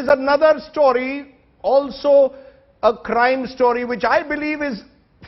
is another story, also a crime story, which I believe is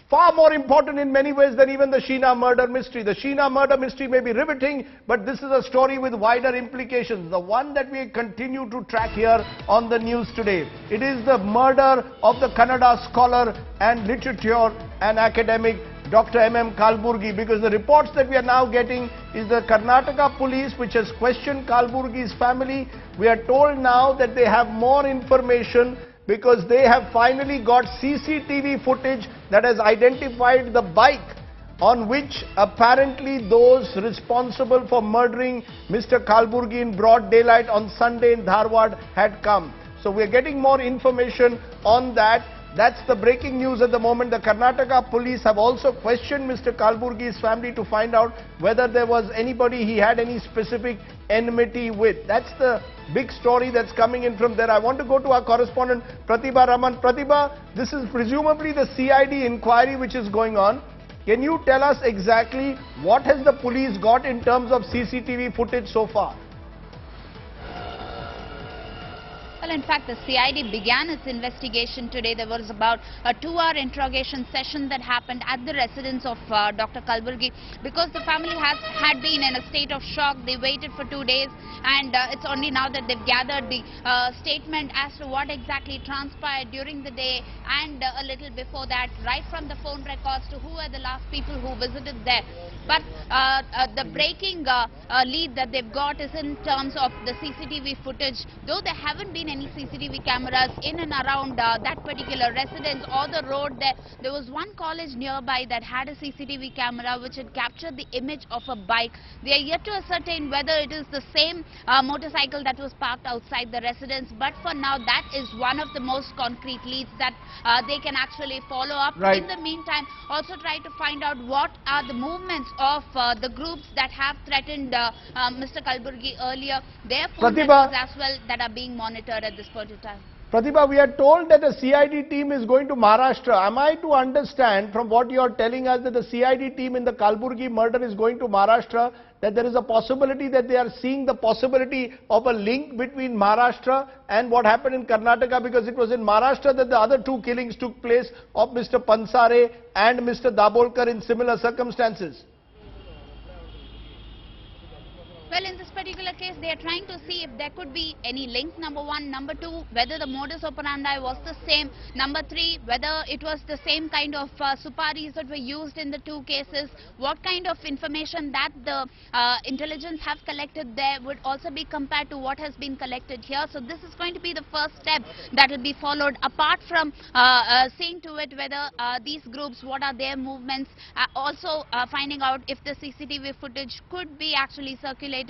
far more important in many ways than even the Sheena murder mystery. The Sheena murder mystery may be riveting, but this is a story with wider implications. The one that we continue to track here on the news today. It is the murder of the Kannada scholar and literature and academic Dr. MM Kalburgi, because the reports that we are now getting is the Karnataka police, which has questioned Kalburgi's family. We are told now that they have more information because they have finally got CCTV footage that has identified the bike on which apparently those responsible for murdering Mr. Kalburgi in broad daylight on Sunday in Dharwad had come. So we are getting more information on that. That's the breaking news at the moment. The Karnataka police have also questioned Mr. Kalburgi's family to find out whether there was anybody he had any specific enmity with. That's the big story that's coming in from there. I want to go to our correspondent Pratibha Raman. Pratibha, this is presumably the CID inquiry which is going on. Can you tell us exactly what has the police got in terms of CCTV footage so far? Well, in fact, the CID began its investigation today. There was about a 2-hour interrogation session that happened at the residence of Dr. Kalburgi, because the family had been in a state of shock. They waited for 2 days, and it's only now that they've gathered the statement as to what exactly transpired during the day and a little before that, right from the phone records to who were the last people who visited there. But the breaking lead that they've got is in terms of the CCTV footage. Though there haven't been any CCTV cameras in and around that particular residence or the road there was one college nearby that had a CCTV camera which had captured the image of a bike. They are yet to ascertain whether it is the same motorcycle that was parked outside the residence, but for now that is one of the most concrete leads that they can actually follow up. Right. In the meantime, also try to find out what are the movements of the groups that have threatened Mr. Kalburgi earlier. Their phone networks as well that are being monitored at this point in time. Pratibha, we are told that the CID team is going to Maharashtra. Am I to understand from what you are telling us that the CID team in the Kalburgi murder is going to Maharashtra, that there is a possibility that they are seeing the possibility of a link between Maharashtra and what happened in Karnataka, because it was in Maharashtra that the other 2 killings took place of Mr. Pansare and Mr. Dabolkar in similar circumstances? Well, in this particular case, they are trying to see if there could be any link, number one. Number two, whether the modus operandi was the same. Number three, whether it was the same kind of suparis that were used in the 2 cases. What kind of information that the intelligence have collected there would also be compared to what has been collected here. So this is going to be the first step that will be followed, apart from seeing to it whether these groups, what are their movements, also finding out if the CCTV footage could be actually circulated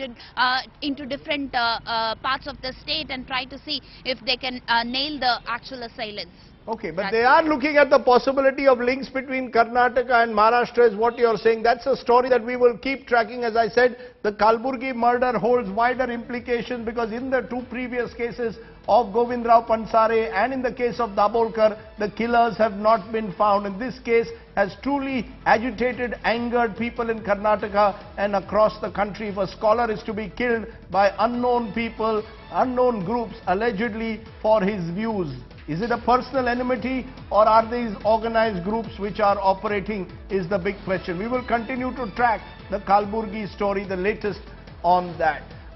into different parts of the state and try to see if they can nail the actual assailants. Okay, but they are looking at the possibility of links between Karnataka and Maharashtra is what you are saying. That's a story that we will keep tracking. As I said, the Kalburgi murder holds wider implications because in the 2 previous cases of Govindrao Pansare and in the case of Dabolkar, the killers have not been found. And this case has truly agitated, angered people in Karnataka and across the country. If a scholar is to be killed by unknown people, unknown groups, allegedly for his views, is it a personal enmity or are these organized groups which are operating is the big question. We will continue to track the Kalburgi story, the latest on that.